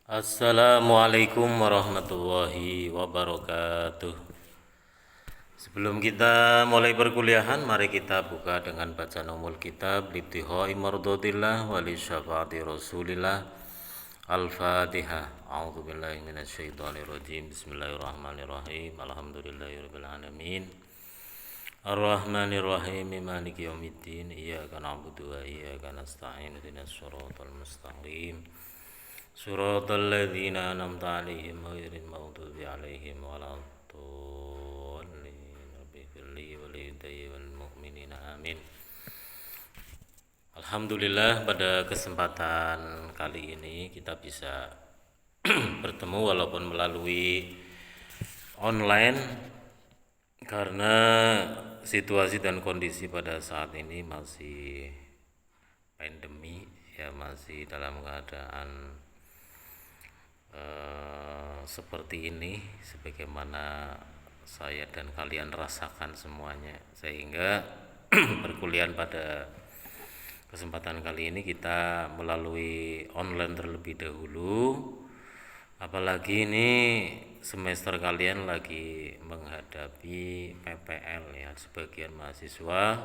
Assalamualaikum warahmatullahi wabarakatuh. Sebelum kita mulai perkuliahan, mari kita buka dengan bacaan umul kitab Libtihai Mardotillah wali syafaati Rasulillah. Al-Fatihah. A'udzubillahi minasyaitonirrajim. Bismillahirrahmanirrahim. Alhamdulillahirabbil alamin. Ar-Rahmanirrahim. Maliki yaumiddin. Iyyaka na'budu wa iyyaka nasta'in. Ihdinas shiratal mustaqim. Suratal ladzina an'amta 'alaihim ghairil maghdubi 'alaihim waladdallin. Rabbi firli wal hidayah wal mu'minina amin. Alhamdulillah, pada kesempatan kali ini kita bisa bertemu walaupun melalui online karena situasi dan kondisi pada saat ini masih pandemi, ya, masih dalam keadaan seperti ini sebagaimana saya dan kalian rasakan semuanya, sehingga perkuliahan pada kesempatan kali ini kita melalui online terlebih dahulu, apalagi ini semester kalian lagi menghadapi PPL, ya. Sebagian mahasiswa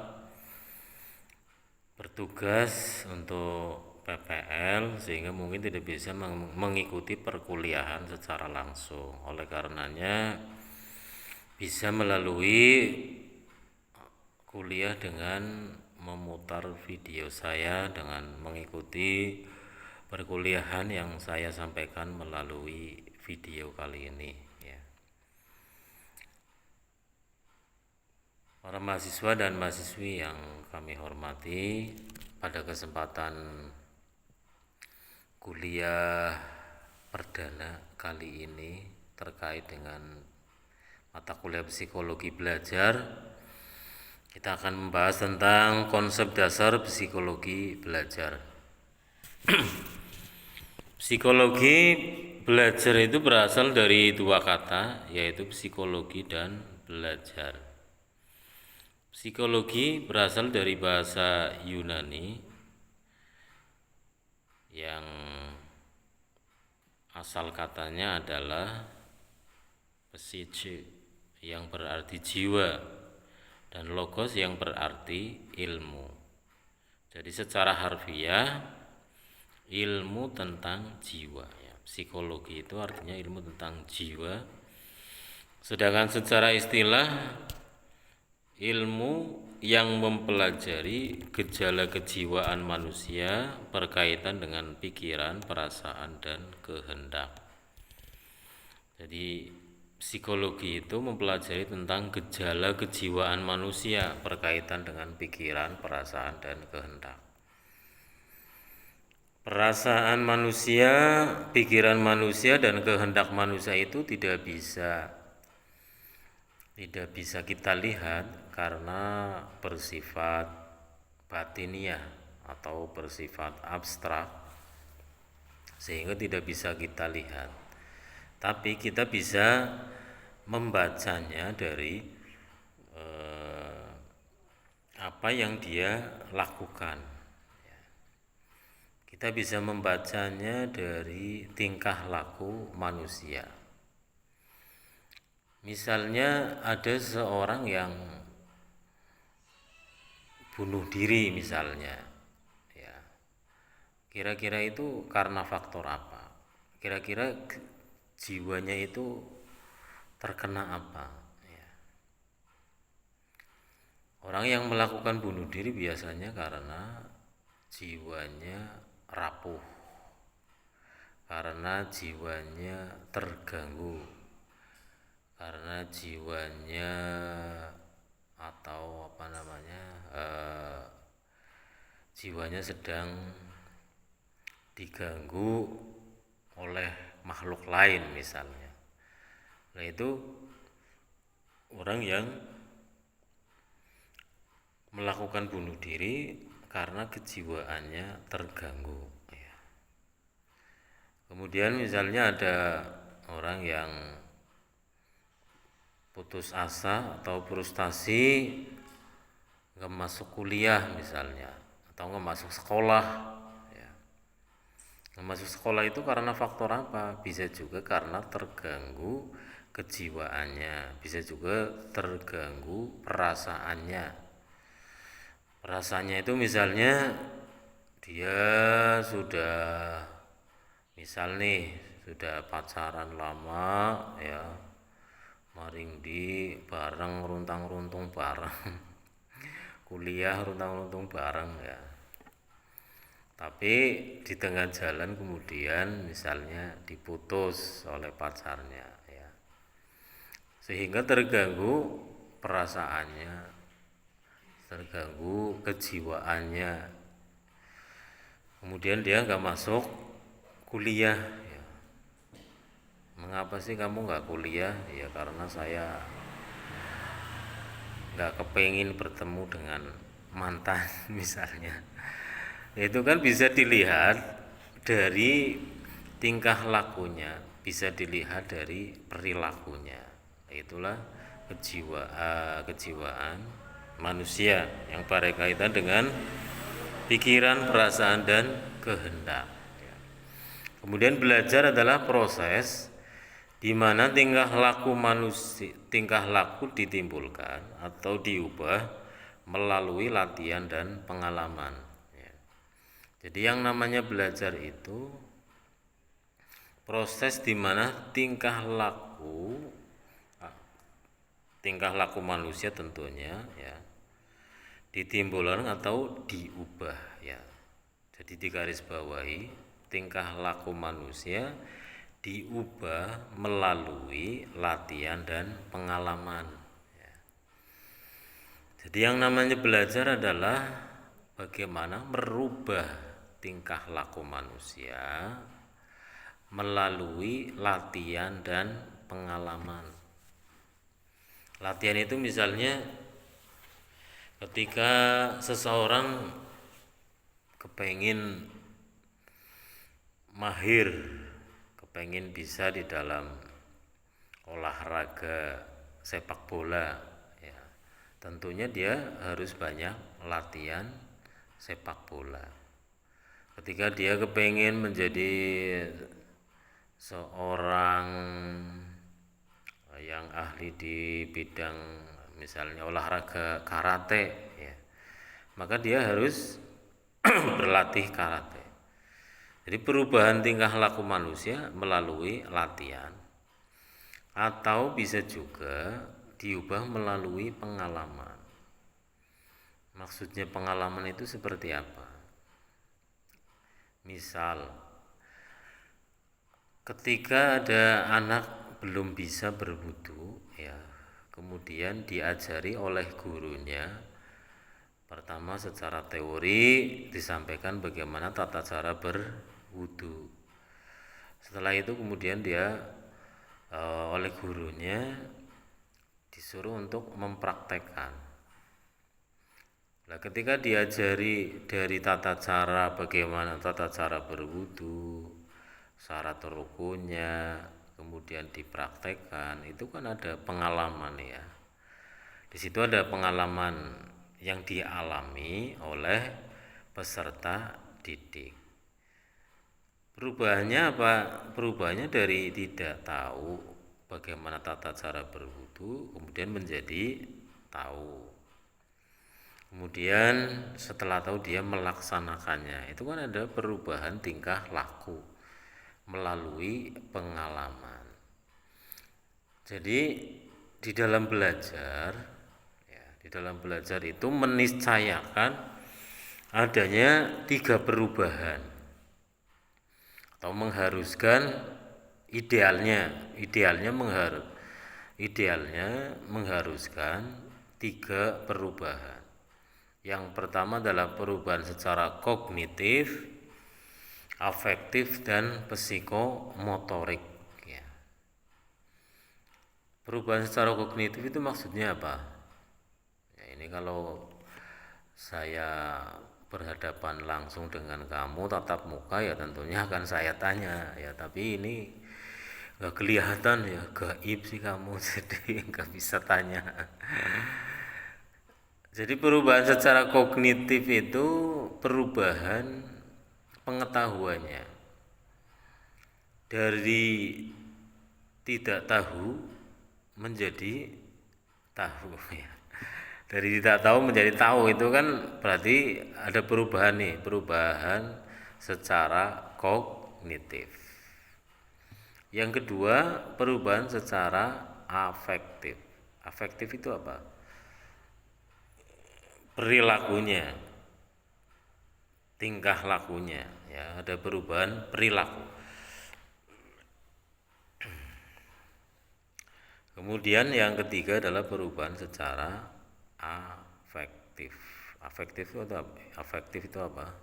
bertugas untuk PPL sehingga mungkin tidak bisa mengikuti perkuliahan secara langsung. Oleh karenanya bisa melalui kuliah dengan memutar video saya dengan mengikuti perkuliahan yang saya sampaikan melalui video kali ini, ya. Para mahasiswa dan mahasiswi yang kami hormati, pada kesempatan kuliah perdana kali ini terkait dengan mata kuliah psikologi belajar, kita akan membahas tentang konsep dasar psikologi belajar. Psikologi belajar itu berasal dari dua kata, yaitu psikologi dan belajar. Psikologi berasal dari bahasa Yunani yang asal katanya adalah psyche, yang berarti jiwa, dan logos yang berarti ilmu. Jadi secara harfiah ilmu tentang jiwa, ya. Psikologi itu artinya ilmu tentang jiwa. Sedangkan secara istilah ilmu yang mempelajari gejala kejiwaan manusia berkaitan dengan pikiran, perasaan, dan kehendak. Jadi psikologi itu mempelajari tentang gejala kejiwaan manusia berkaitan dengan pikiran, perasaan, dan kehendak. Perasaan manusia, pikiran manusia, dan kehendak manusia itu tidak bisa kita lihat karena bersifat batiniah atau bersifat abstrak, sehingga tidak bisa kita lihat. Tapi kita bisa membacanya dari apa yang dia lakukan. Kita bisa membacanya dari tingkah laku manusia. Misalnya ada seorang yang bunuh diri misalnya, ya. Kira-kira itu karena faktor apa? Kira-kira jiwanya itu terkena apa, ya. Orang yang melakukan bunuh diri biasanya karena jiwanya rapuh, karena jiwanya terganggu, karena jiwanya atau jiwanya sedang diganggu oleh makhluk lain misalnya. Nah, itu orang yang melakukan bunuh diri karena kejiwaannya terganggu, ya. Kemudian misalnya ada orang yang putus asa atau frustasi, nggak masuk kuliah misalnya, atau nggak masuk sekolah, ya. Masuk sekolah itu karena faktor apa? Bisa juga karena terganggu kejiwaannya, bisa juga terganggu perasaannya. Perasaannya itu misalnya dia sudah, misal nih, sudah pacaran lama ya, maring di bareng, runtang-runtung bareng, kuliah runtang-runtung bareng ya. Tapi di tengah jalan kemudian misalnya diputus oleh pacarnya ya. Sehingga terganggu perasaannya, terganggu kejiwaannya. Kemudian dia nggak masuk kuliah ya. Mengapa sih kamu nggak kuliah? Ya karena saya nggak kepengin bertemu dengan mantan misalnya. Itu kan bisa dilihat dari tingkah lakunya, bisa dilihat dari perilakunya. Itulah kejiwaan manusia yang berkaitan dengan pikiran, perasaan, dan kehendak. Kemudian belajar adalah proses di mana tingkah laku ditimbulkan atau diubah melalui latihan dan pengalaman. Jadi yang namanya belajar itu proses di mana tingkah laku manusia tentunya ya ditimbulkan atau diubah ya. Jadi digarisbawahi tingkah laku manusia diubah melalui latihan dan pengalaman ya. Jadi yang namanya belajar adalah bagaimana merubah tingkah laku manusia melalui latihan dan pengalaman. Latihan itu misalnya ketika seseorang kepengin mahir, kepengin bisa di dalam olahraga sepak bola ya, tentunya dia harus banyak latihan sepak bola. Ketika dia kepengin menjadi seorang yang ahli di bidang misalnya olahraga karate ya, maka dia harus berlatih karate. Jadi perubahan tingkah laku manusia melalui latihan atau bisa juga diubah melalui pengalaman. Maksudnya pengalaman itu seperti apa? Misal ketika ada anak belum bisa berwudu ya, kemudian diajari oleh gurunya. Pertama secara teori disampaikan bagaimana tata cara berwudu. Setelah itu kemudian dia oleh gurunya disuruh untuk mempraktekkan. Nah, ketika diajari dari bagaimana tata cara berwudu, syarat rukunnya, kemudian dipraktekkan, itu kan ada pengalaman ya. Di situ ada pengalaman yang dialami oleh peserta didik. Perubahannya apa? Perubahannya dari tidak tahu bagaimana tata cara berwudu kemudian menjadi tahu. Kemudian setelah tahu dia melaksanakannya. Itu kan ada perubahan tingkah laku melalui pengalaman. Jadi di dalam belajar itu meniscayakan adanya 3 perubahan atau mengharuskan idealnya mengharuskan 3 perubahan. Yang pertama adalah perubahan secara kognitif, afektif, dan psikomotorik ya. Perubahan secara kognitif itu maksudnya apa? Ya, ini kalau saya berhadapan langsung dengan kamu tatap muka ya tentunya akan saya tanya ya, tapi ini nggak kelihatan ya, gaib sih kamu jadi nggak bisa tanya. Jadi perubahan secara kognitif itu perubahan pengetahuannya. dari tidak tahu menjadi tahu ya. Dari tidak tahu menjadi tahu itu kan berarti ada perubahan nih, perubahan secara kognitif. Yang kedua, perubahan secara afektif. Afektif itu apa? Perilakunya, tingkah lakunya, ya, ada perubahan perilaku. Kemudian yang ketiga adalah perubahan secara afektif. Afektif itu apa? Afektif itu apa?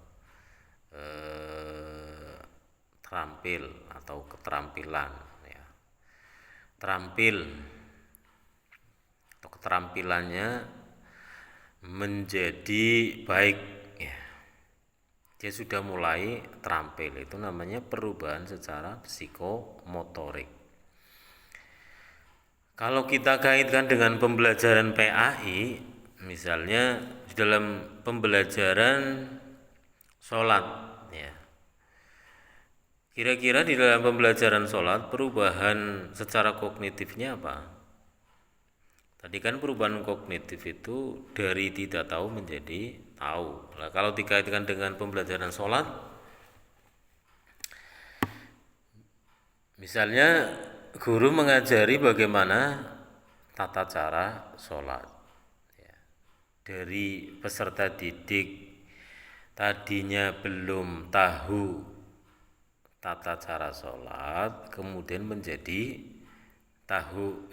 Terampil atau keterampilan, ya. Terampil atau keterampilannya menjadi baik, ya. Dia sudah mulai terampil, itu namanya perubahan secara psikomotorik. Kalau kita kaitkan dengan pembelajaran PAI, misalnya di dalam pembelajaran sholat, ya. Kira-kira di dalam pembelajaran sholat perubahan secara kognitifnya apa? Tadi kan perubahan kognitif itu dari tidak tahu menjadi tahu. Nah, kalau dikaitkan dengan pembelajaran sholat, misalnya guru mengajari bagaimana tata cara sholat, ya. Dari peserta didik tadinya belum tahu tata cara sholat, kemudian menjadi tahu.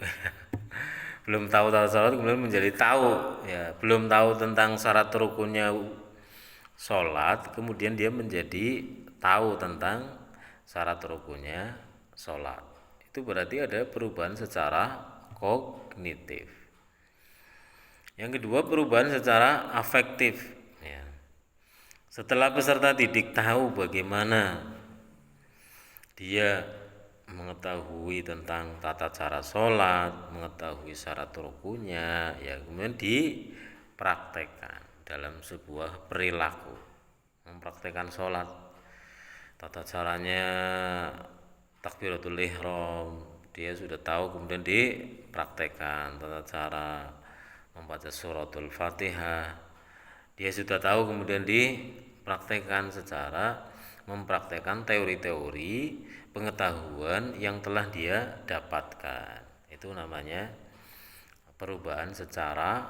Belum tahu tata sholat kemudian menjadi tahu, ya. Belum tahu tentang syarat rukunnya sholat, kemudian dia menjadi tahu tentang syarat rukunnya sholat. Itu berarti ada perubahan secara kognitif. Yang kedua, perubahan secara afektif, ya. Setelah peserta didik tahu bagaimana dia mengetahui tentang tata cara sholat, mengetahui syarat rukunya, ya, kemudian dipraktekkan dalam sebuah perilaku, mempraktekkan sholat, tata caranya takbiratul ihram, dia sudah tahu, kemudian dipraktekkan tata cara membaca suratul Fatihah, dia sudah tahu, kemudian dipraktekkan secara mempraktekkan teori-teori pengetahuan yang telah dia dapatkan. Itu namanya perubahan secara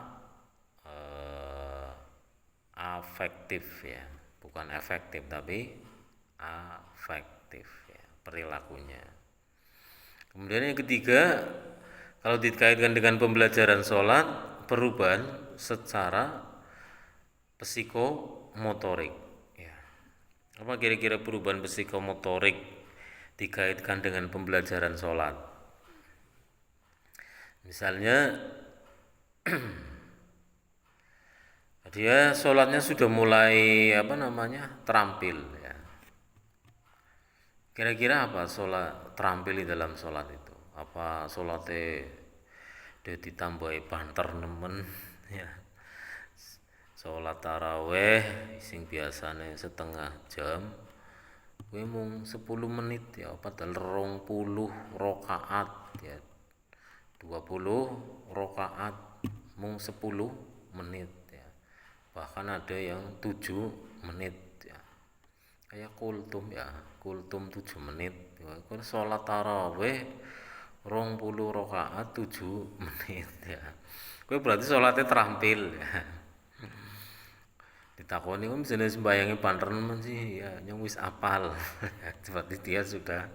afektif, ya, bukan efektif tapi afektif, ya, perilakunya. Kemudian yang ketiga, kalau dikaitkan dengan pembelajaran sholat, perubahan secara psikomotorik, ya. Apa kira-kira perubahan psikomotorik dikaitkan dengan pembelajaran sholat? Misalnya dia sholatnya sudah mulai terampil, ya. Kira-kira apa sholat terampil di dalam sholat itu? Apa sholatnya dia ditambahi banter nemen, ya. Sholat taraweh sing biasanya setengah jam, gue mung 10 menit, ya, padahal 20 rakaat, ya, 20 rakaat mung 10 menit, ya. Bahkan ada yang 7 menit, ya. Kayak kultum, ya, kultum 7 menit. Kalau sholat taraweh 20 rakaat 7 menit, ya. Gue berarti sholatnya terampil, ya. Ditakoni kok jenis sembayangi banter men sih, ya, yang wis apal. Seperti dia sudah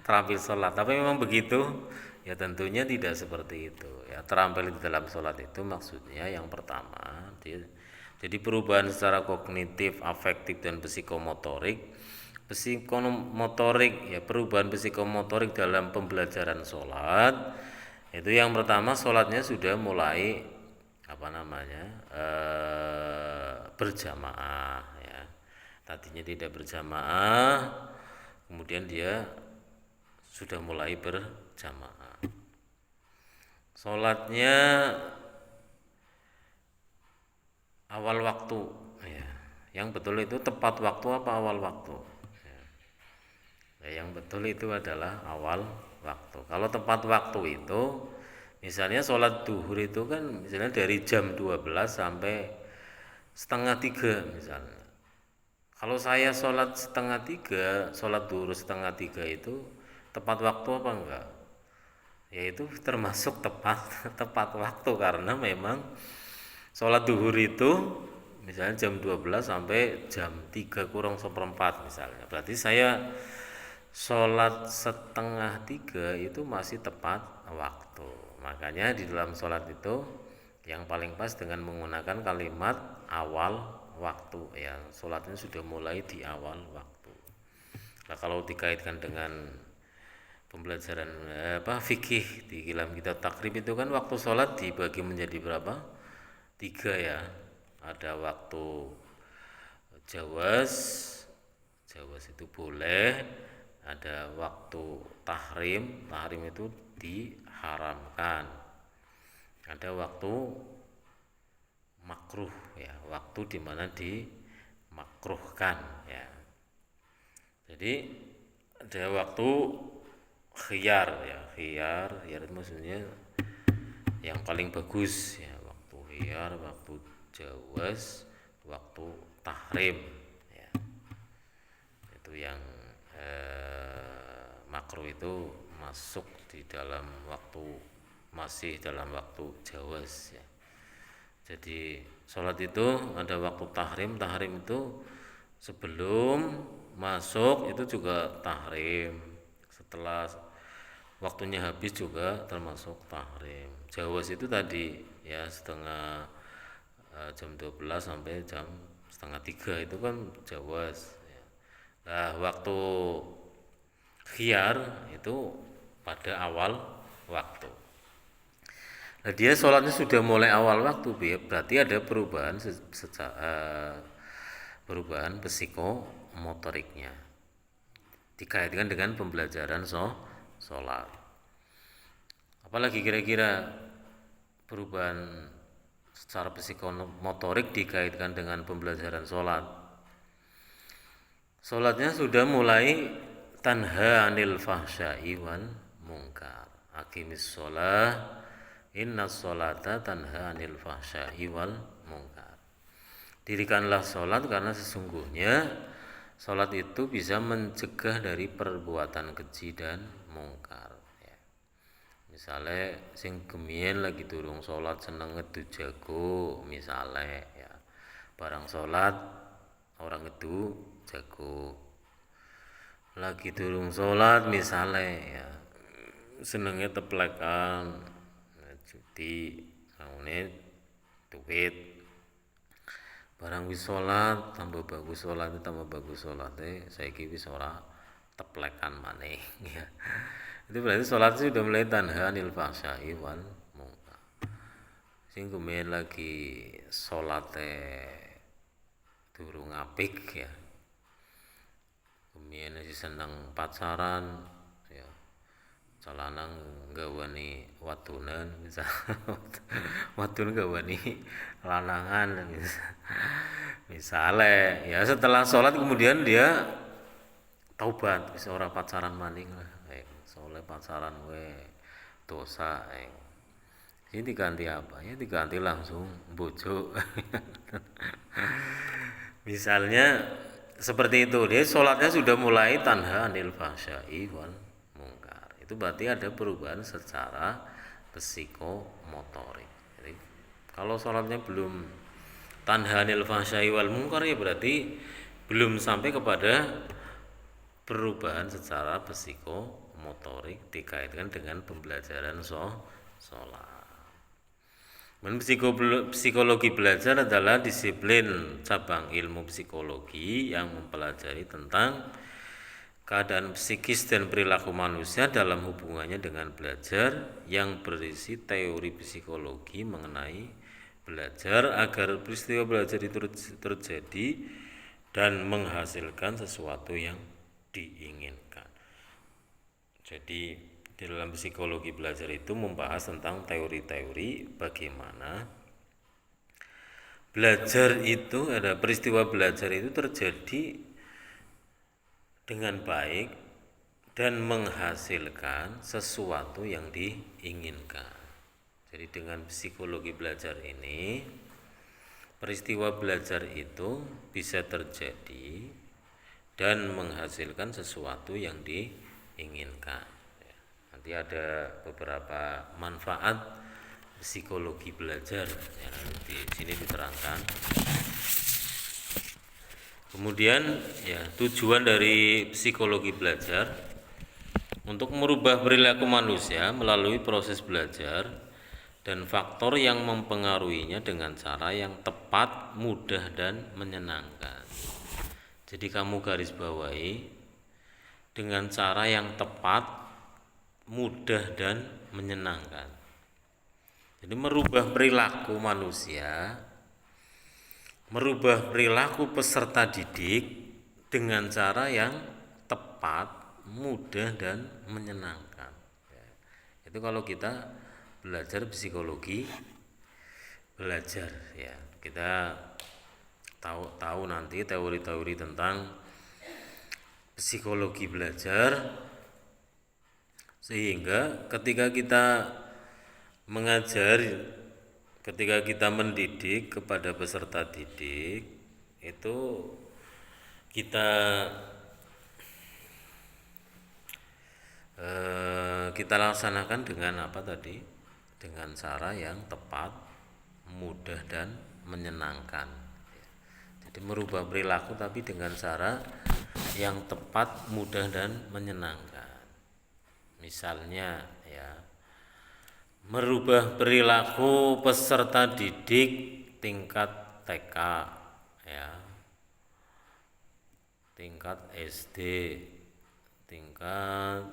terampil sholat. Tapi memang begitu, ya, tentunya tidak seperti itu, ya. Terampil di dalam sholat itu maksudnya yang pertama jadi perubahan secara kognitif, afektif, dan psikomotorik. Psikomotorik, ya, perubahan psikomotorik dalam pembelajaran sholat itu yang pertama, sholatnya sudah mulai berjamaah, ya. Tadinya tidak berjamaah, kemudian dia sudah mulai berjamaah. Sholatnya awal waktu, ya. Yang betul itu tepat waktu apa awal waktu, ya. Yang betul itu adalah awal waktu. Kalau tepat waktu itu, misalnya sholat duhur itu kan misalnya dari jam 12 sampai setengah tiga misalnya. Kalau saya sholat setengah tiga, sholat duhur setengah tiga itu tepat waktu apa enggak? Yaitu termasuk tepat tepat waktu karena memang sholat duhur itu misalnya jam 12 sampai jam 3 kurang seperempat misalnya. Berarti saya sholat setengah tiga itu masih tepat waktu. Makanya di dalam sholat itu yang paling pas dengan menggunakan kalimat awal waktu ya, sholatnya sudah mulai di awal waktu. Nah kalau dikaitkan dengan pembelajaran fikih di dalam kitab takrib itu kan waktu sholat dibagi menjadi berapa? Tiga ya. Ada waktu jawas, jawas itu boleh. Ada waktu tahrim, tahrim itu diharamkan. Ada waktu makruh ya, waktu dimana dimakruhkan ya. Jadi ada waktu khiyar ya, khiyar itu maksudnya yang paling bagus ya, waktu khiyar, waktu jawaz, waktu tahrim ya. Itu yang makruh itu masuk di dalam waktu, masih dalam waktu jawaz ya. Jadi sholat itu ada waktu tahrim, tahrim itu sebelum masuk itu juga tahrim, setelah waktunya habis juga termasuk tahrim. Jawaz itu tadi ya setengah jam 12 sampai jam setengah tiga itu kan jawaz ya. Nah waktu khiyar itu pada awal waktu. Nah dia sholatnya sudah mulai awal waktu, berarti ada perubahan perubahan psikomotoriknya dikaitkan dengan pembelajaran sholat. Apalagi kira-kira perubahan secara psikomotorik dikaitkan dengan pembelajaran sholat. Sholatnya sudah mulai tanha anil fahsya'i wal munkar. Aqimis sholah inna sholata tanha anil fahsya'i wal munkar. Dirikanlah sholat karena sesungguhnya sholat itu bisa mencegah dari perbuatan keji dan mungkar ya. Misalnya sing gemien lagi durung sholat seneng ngedu jago misalnya ya, barang sholat orang ngedu jago, lagi durung sholat misalnya ya senengnya teplekan judi ngene duit, barang wis sholat tambah bagus sholatnya, tambah bagus sholatnya saiki wis ora teplekan maneh ya. Itu berarti sholat sudah mulai tanha anil fahsya'i wal munkar. Sing kemudian lagi sholatnya durung apik ya, kemudian si seneng pacaran ya, celana gawani wadunan misal wadun gawani lanangan misalnya ya, setelah sholat kemudian dia taubat bisa ora pacaran maning lah soalnya pacaran we dosa ini diganti apa ya, diganti langsung bojo misalnya seperti itu. Dia sholatnya sudah mulai tanha anil fahsya'i wal munkar, itu berarti ada perubahan secara psikomotorik. Jadi kalau sholatnya belum tanha anil fahsya'i wal munkar ya berarti belum sampai kepada perubahan secara psikomotorik dikaitkan dengan pembelajaran sholat. Psikologi belajar adalah disiplin cabang ilmu psikologi yang mempelajari tentang keadaan psikis dan perilaku manusia dalam hubungannya dengan belajar, yang berisi teori psikologi mengenai belajar agar peristiwa belajar itu terjadi dan menghasilkan sesuatu yang diinginkan. Jadi di dalam psikologi belajar itu membahas tentang teori-teori bagaimana belajar itu, ada peristiwa belajar itu terjadi dengan baik dan menghasilkan sesuatu yang diinginkan. Jadi dengan psikologi belajar ini, peristiwa belajar itu bisa terjadi dan menghasilkan sesuatu yang diinginkan. Nanti ada beberapa manfaat psikologi belajar yang di sini diterangkan. Kemudian ya, tujuan dari psikologi belajar untuk merubah perilaku manusia melalui proses belajar dan faktor yang mempengaruhinya dengan cara yang tepat, mudah, dan menyenangkan. Jadi kamu garis bawahi dengan cara yang tepat, mudah, dan menyenangkan. Jadi merubah perilaku manusia, merubah perilaku peserta didik dengan cara yang tepat, mudah, dan menyenangkan. Itu kalau kita belajar psikologi belajar, ya kita tahu nanti teori-teori tentang psikologi belajar, sehingga ketika kita mengajar, ketika kita mendidik kepada peserta didik itu kita laksanakan dengan apa tadi? Dengan cara yang tepat, mudah, dan menyenangkan. Jadi merubah perilaku tapi dengan cara yang tepat, mudah, dan menyenangkan. Misalnya ya, merubah perilaku peserta didik tingkat TK ya, tingkat SD, tingkat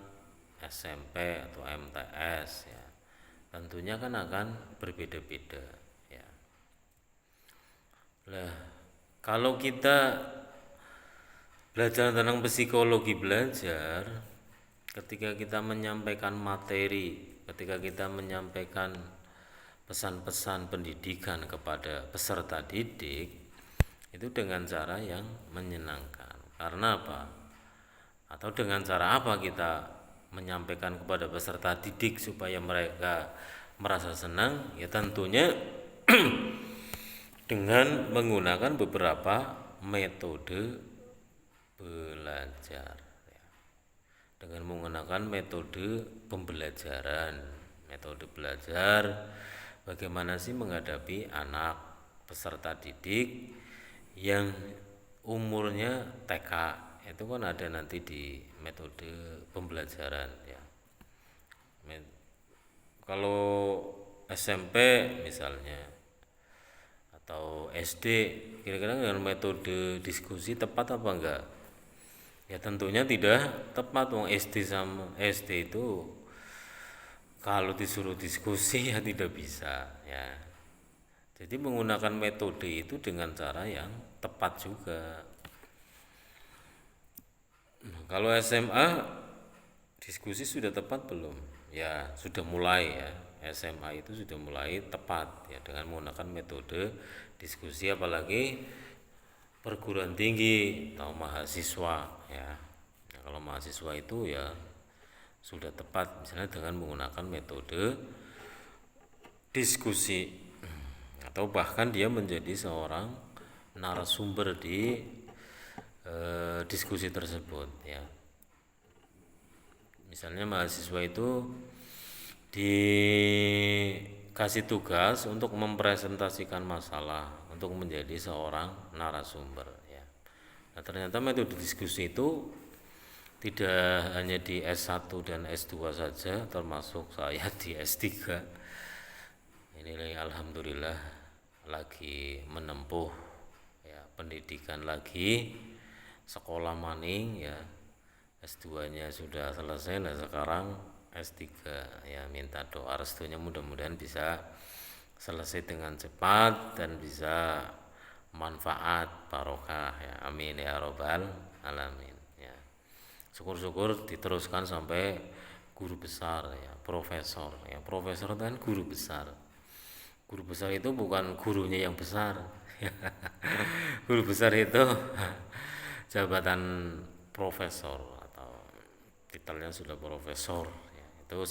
SMP atau MTS ya. Tentunya kan akan berbeda-beda ya. Lah, kalau kita belajar tentang psikologi belajar, ketika kita menyampaikan materi, ketika kita menyampaikan pesan-pesan pendidikan kepada peserta didik, itu dengan cara yang menyenangkan. Karena apa? Atau dengan cara apa kita menyampaikan kepada peserta didik supaya mereka merasa senang? Ya tentunya dengan menggunakan beberapa metode belajar. Dengan menggunakan metode pembelajaran, metode belajar bagaimana sih menghadapi anak peserta didik yang umurnya TK, itu kan ada nanti di metode pembelajaran ya. Kalau SMP misalnya atau SD, kira-kira dengan metode diskusi tepat apa enggak? Ya tentunya tidak tepat. Wong SD sama SD itu kalau disuruh diskusi ya tidak bisa ya. Jadi menggunakan metode itu dengan cara yang tepat juga. Kalau SMA diskusi sudah tepat belum? Ya sudah mulai ya. SMA itu sudah mulai tepat ya dengan menggunakan metode diskusi, apalagi perguruan tinggi atau mahasiswa ya. Nah, kalau mahasiswa itu ya sudah tepat misalnya dengan menggunakan metode diskusi, atau bahkan dia menjadi seorang narasumber di diskusi tersebut ya. Misalnya mahasiswa itu dikasih tugas untuk mempresentasikan masalah, untuk menjadi seorang narasumber ya. Nah, ternyata metode diskusi itu tidak hanya di S1 dan S2 saja, termasuk saya di S3. Ini alhamdulillah lagi menempuh ya pendidikan lagi, sekolah maning ya. S2-nya sudah selesai, nah sekarang S3 ya, minta doa restunya mudah-mudahan bisa selesai dengan cepat dan bisa manfaat barokah ya, amin ya robbal alamin ya. Syukur-syukur diteruskan sampai guru besar ya, profesor ya. Profesor kan guru besar. Guru besar itu bukan gurunya yang besar. Guru besar itu jabatan profesor atau titelnya sudah profesor ya. Itu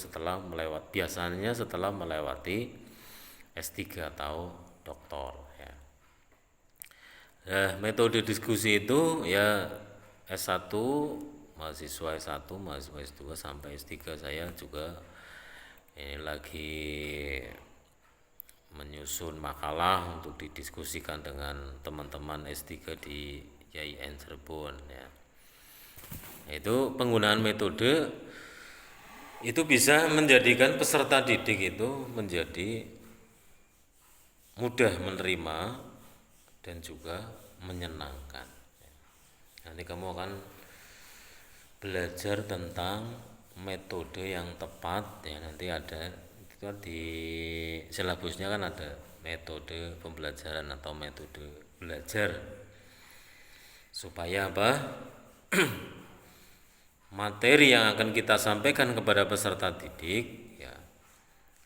biasanya setelah melewati S3 atau doktor ya. Nah, metode diskusi itu ya S1, mahasiswa S1, mahasiswa S2 sampai S3. Saya juga ini lagi menyusun makalah untuk didiskusikan dengan teman-teman S3 di YIN Cirebon ya. Itu penggunaan metode itu bisa menjadikan peserta didik itu menjadi mudah menerima dan juga menyenangkan. Nanti kamu akan belajar tentang metode yang tepat ya. Nanti ada itu kan di silabusnya kan ada metode pembelajaran atau metode belajar supaya apa? Materi yang akan kita sampaikan kepada peserta didik ya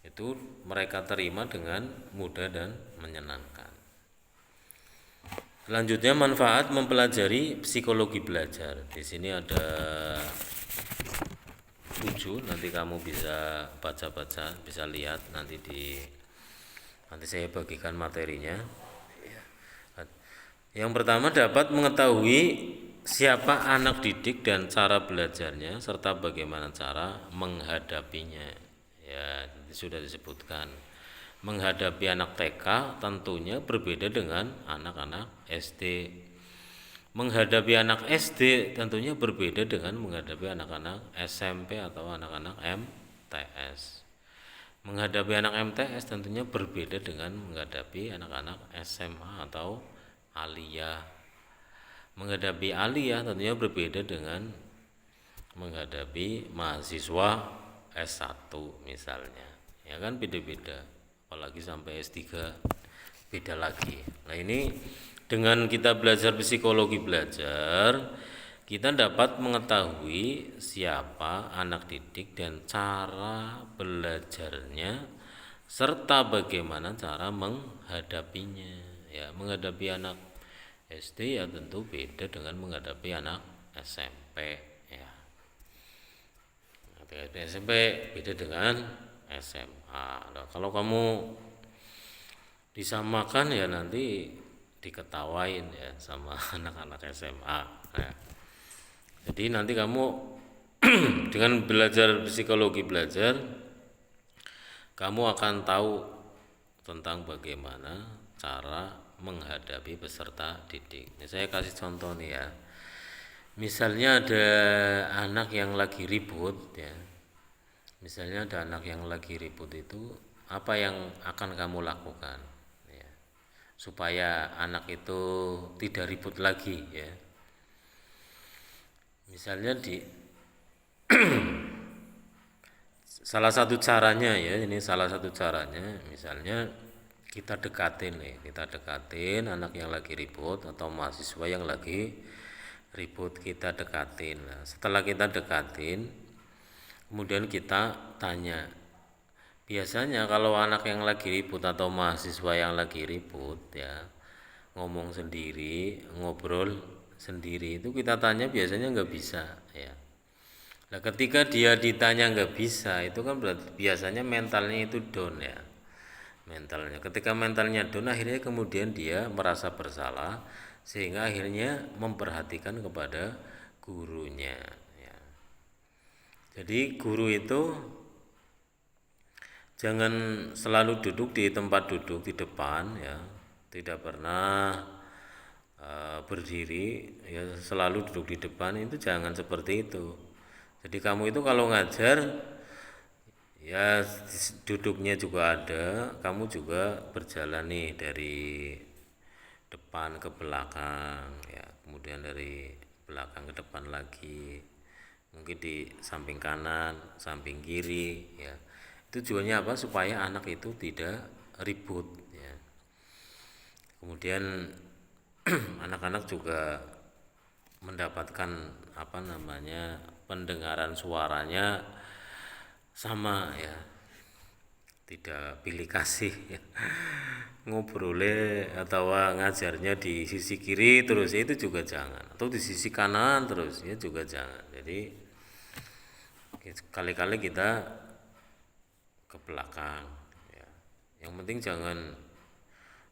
itu mereka terima dengan mudah dan menyenangkan. Selanjutnya manfaat mempelajari psikologi belajar. Di sini ada 7, nanti kamu bisa baca-baca, bisa lihat nanti saya bagikan materinya. Yang pertama dapat mengetahui siapa anak didik dan cara belajarnya serta bagaimana cara menghadapinya. Ya, sudah disebutkan. Menghadapi anak TK tentunya berbeda dengan anak-anak SD. Menghadapi anak SD tentunya berbeda dengan menghadapi anak-anak SMP atau anak-anak MTS. Menghadapi anak MTS tentunya berbeda dengan menghadapi anak-anak SMA atau aliyah. Menghadapi aliyah tentunya berbeda dengan menghadapi mahasiswa S1 misalnya. Ya kan beda-beda. Apalagi sampai S3 beda lagi. Nah, ini dengan kita belajar psikologi belajar, kita dapat mengetahui siapa anak didik dan cara belajarnya serta bagaimana cara menghadapinya. Ya, menghadapi anak SD ya tentu beda dengan menghadapi anak SMP ya. SMP beda dengan SMA. Nah, kalau kamu disamakan ya nanti diketawain ya sama anak-anak SMA ya. Jadi nanti kamu dengan belajar psikologi belajar kamu akan tahu tentang bagaimana cara menghadapi peserta didik. Ini saya kasih contoh nih ya. Misalnya ada anak yang lagi ribut ya. Misalnya ada anak yang lagi ribut itu apa yang akan kamu lakukan? Supaya anak itu tidak ribut lagi ya. Misalnya salah satu caranya ya, ini salah satu caranya misalnya kita dekatin anak yang lagi ribut atau mahasiswa yang lagi ribut, kita dekatin. Nah, setelah kita dekatin kemudian kita tanya, biasanya kalau anak yang lagi ribut atau mahasiswa yang lagi ribut ya ngomong sendiri, ngobrol sendiri itu kita tanya biasanya nggak bisa ya. Nah, ketika dia ditanya nggak bisa itu kan berarti biasanya mentalnya itu down ya. Mentalnya, ketika mentalnya down akhirnya kemudian dia merasa bersalah sehingga akhirnya memperhatikan kepada gurunya ya. Jadi guru itu jangan selalu duduk di tempat duduk di depan ya, tidak pernah berdiri ya, selalu duduk di depan, itu jangan seperti itu. Jadi kamu itu kalau ngajar ya duduknya juga ada, kamu juga berjalan nih dari depan ke belakang ya, kemudian dari belakang ke depan lagi, mungkin di samping kanan, samping kiri ya. Itu tujuannya apa? Supaya anak itu tidak ribut ya. Kemudian anak-anak juga mendapatkan pendengaran suaranya sama ya, tidak pilih kasih ya. Ngobrolnya atau ngajarnya di sisi kiri terus itu juga jangan, atau di sisi kanan terus ya juga jangan. Jadi kali-kali kita ke belakang ya. Yang penting jangan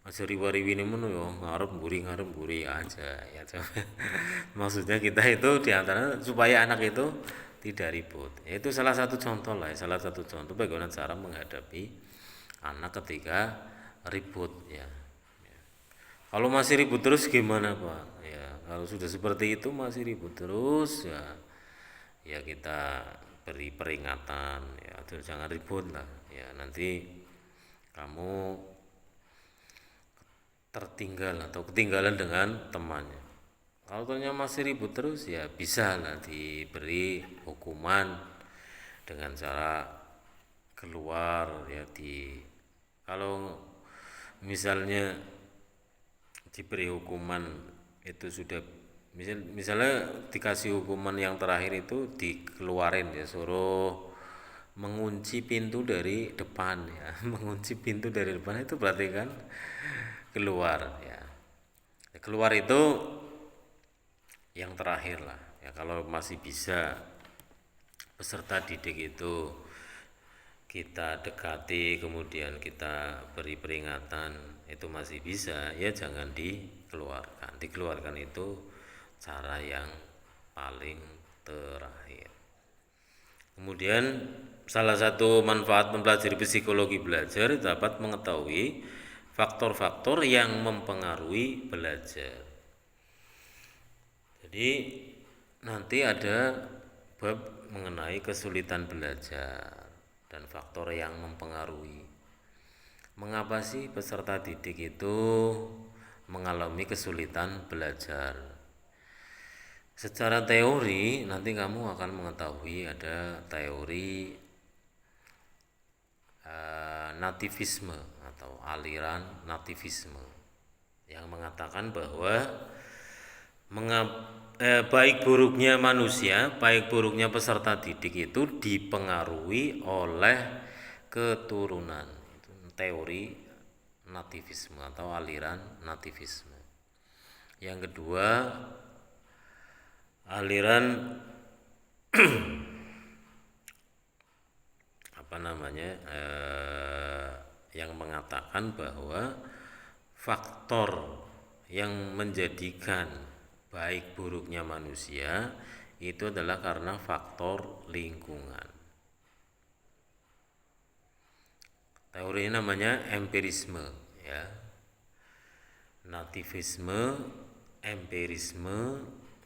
aja riwa-riwini menu yo ngarep mburi aja ya. Maksudnya kita itu diantara supaya anak itu tidak ribut. Ya, itu salah satu contoh lah, salah satu contoh bagaimana cara menghadapi anak ketika ribut ya. Kalau masih ribut terus gimana Pak? Ya, kalau sudah seperti itu masih ribut terus ya, ya kita beri peringatan ya, terus jangan ribut lah ya, nanti kamu tertinggal atau ketinggalan dengan temannya. Kalau ternyata masih ribut terus ya bisa lah diberi hukuman dengan cara keluar ya, kalau misalnya diberi hukuman itu sudah misalnya dikasih hukuman yang terakhir itu dikeluarin ya, suruh mengunci pintu dari depan ya. Mengunci pintu dari depan itu berarti kan keluar ya. Keluar itu yang terakhir lah ya. Kalau masih bisa peserta didik itu kita dekati kemudian kita beri peringatan itu masih bisa ya, jangan dikeluarkan itu cara yang paling terakhir. Kemudian salah satu manfaat mempelajari psikologi belajar dapat mengetahui faktor-faktor yang mempengaruhi belajar. Jadi nanti ada bab mengenai kesulitan belajar dan faktor yang mempengaruhi. Mengapa sih peserta didik itu mengalami kesulitan belajar? Secara teori nanti kamu akan mengetahui ada teori nativisme atau aliran nativisme yang mengatakan bahwa baik buruknya manusia, baik buruknya peserta didik itu dipengaruhi oleh keturunan. Itu teori nativisme atau aliran nativisme. Yang kedua, aliran yang mengatakan bahwa faktor yang menjadikan baik buruknya manusia itu adalah karena faktor lingkungan. Teori ini namanya empirisme ya. Nativisme, empirisme,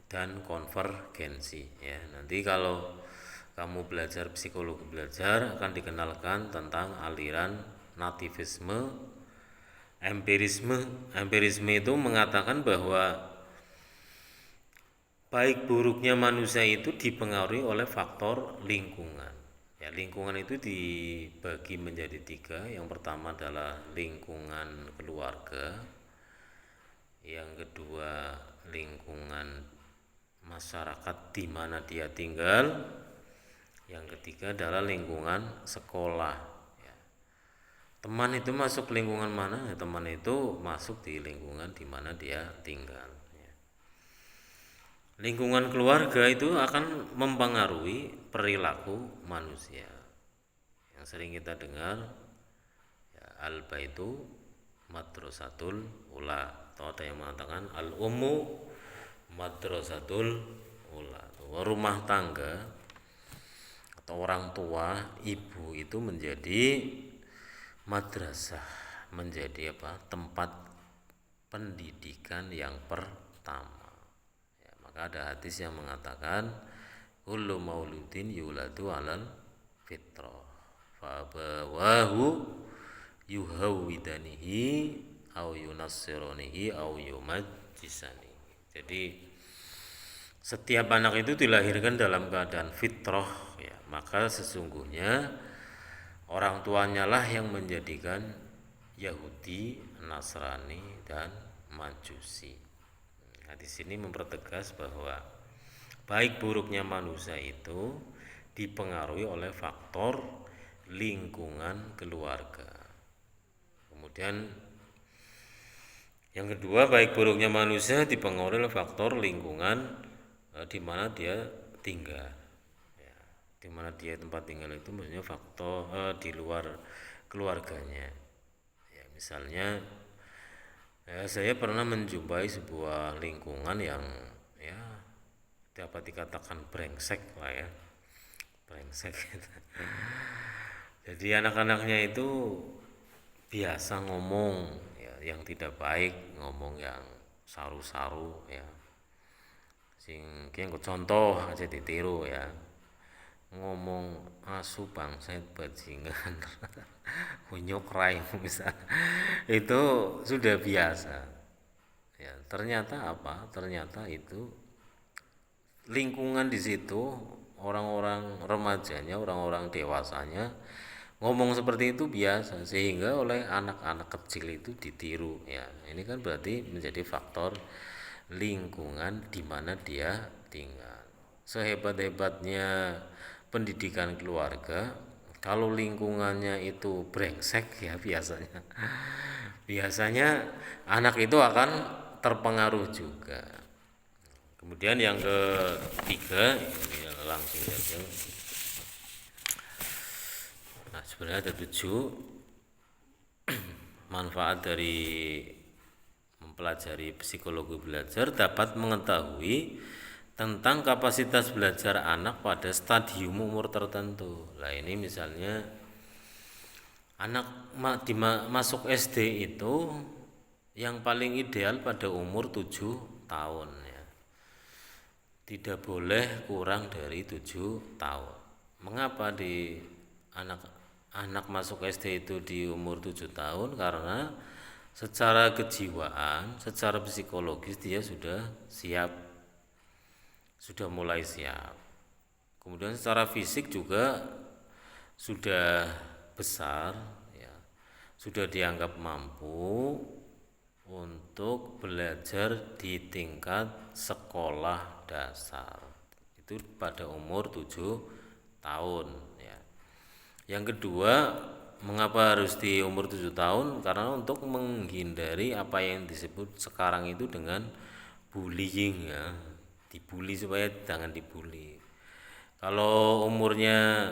dan konvergensi ya. Nanti kalau kamu belajar psikologi belajar akan dikenalkan tentang aliran nativisme, empirisme. Empirisme itu mengatakan bahwa baik buruknya manusia itu dipengaruhi oleh faktor lingkungan. Ya, lingkungan itu dibagi menjadi 3. Yang pertama adalah lingkungan keluarga. Yang kedua lingkungan masyarakat di mana dia tinggal. Yang ketiga adalah lingkungan sekolah ya. Teman itu masuk lingkungan mana? Ya, teman itu masuk di lingkungan di mana dia tinggal ya. Lingkungan keluarga itu akan mempengaruhi perilaku manusia. Yang sering kita dengar ya, al-baitu madrasatul ula, atau ada yang mengatakan al-ummu madrasatul ula. Rumah tangga atau orang tua, ibu itu menjadi madrasah, menjadi tempat pendidikan yang pertama ya. Maka ada hadis yang mengatakan kullu mauludin yuladu alal fitrah fa bawahu yuhawidanihi au yunassironihi au yumajjisani. Jadi setiap anak itu dilahirkan dalam keadaan fitrah ya, maka sesungguhnya orang tuanya lah yang menjadikan Yahudi, Nasrani, dan Majusi. Nah, di sini mempertegas bahwa baik buruknya manusia itu dipengaruhi oleh faktor lingkungan keluarga. Kemudian yang kedua, baik buruknya manusia dipengaruhi oleh faktor lingkungan di mana dia tinggal ya. di mana dia tempat tinggal itu maksudnya faktor di luar keluarganya. Ya, misalnya ya, saya pernah menjumpai sebuah lingkungan yang ya dapat dikatakan brengsek lah ya, brengsek gitu. Jadi anak-anaknya itu biasa ngomong ya yang tidak baik, ngomong yang saru-saru ya, sing kengko contoh aja ditiru ya, ngomong asu bangsat bajingan kunyuk rai misalnya itu sudah biasa ya. Ternyata apa, ternyata itu lingkungan di situ, orang-orang remajanya, orang-orang dewasanya ngomong seperti itu biasa, sehingga oleh anak-anak kecil itu ditiru ya. Ini kan berarti menjadi faktor lingkungan di mana dia tinggal. Sehebat-hebatnya pendidikan keluarga, kalau lingkungannya itu brengsek ya biasanya anak itu akan terpengaruh juga. Kemudian yang ketiga ini langsung saja. Nah, sebenarnya ada 7 manfaat dari mempelajari psikologi belajar. Dapat mengetahui tentang kapasitas belajar anak pada stadium umur tertentu. Nah, ini misalnya anak masuk SD itu yang paling ideal pada umur 7 tahun ya. Tidak boleh kurang dari 7 tahun. Mengapa di anak masuk SD itu di umur 7 tahun? Karena secara kejiwaan, secara psikologis dia sudah siap, sudah mulai siap. Kemudian secara fisik juga sudah besar ya, sudah dianggap mampu untuk belajar di tingkat sekolah dasar. Itu pada umur 7 tahun ya. Yang kedua, mengapa harus di umur 7 tahun? Karena untuk menghindari apa yang disebut sekarang itu dengan bullying ya. Dibully, supaya jangan dibully. Kalau umurnya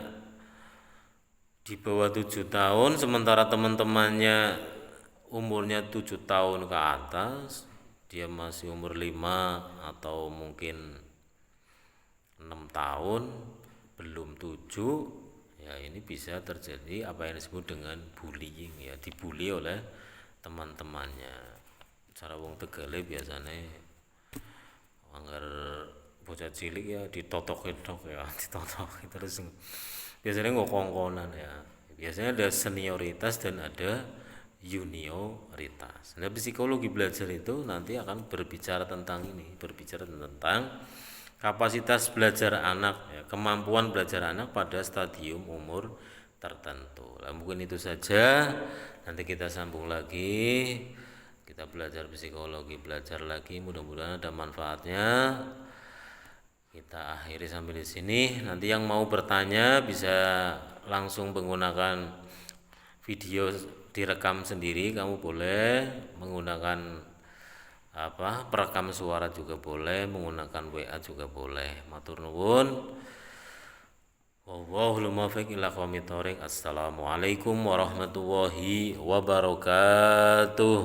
di bawah 7 tahun sementara teman-temannya umurnya 7 tahun ke atas, dia masih umur 5 atau mungkin 6 tahun, belum 7, ya ini bisa terjadi apa yang disebut dengan bullying ya, dibully oleh teman-temannya. Cara wong Tegale biasanya anggar bocah cilik ya ditotok-tok ya, ditotok terus biasanya ngokong-kongkonan ya. Biasanya ada senioritas dan ada junioritas. Nah, psikologi belajar itu nanti akan berbicara tentang ini, berbicara tentang kapasitas belajar anak ya, kemampuan belajar anak pada stadium umur tertentu. Nah, mungkin itu saja. Nanti kita sambung lagi. Kita belajar psikologi, belajar lagi, mudah-mudahan ada manfaatnya. Kita akhiri sampai di sini. Nanti yang mau bertanya bisa langsung menggunakan video direkam sendiri, kamu boleh menggunakan perekam suara juga boleh, menggunakan WA juga boleh. Matur nuwun. Wallahul muwaffiq ila aqwamit thoriq. Assalamualaikum warahmatullahi wabarakatuh.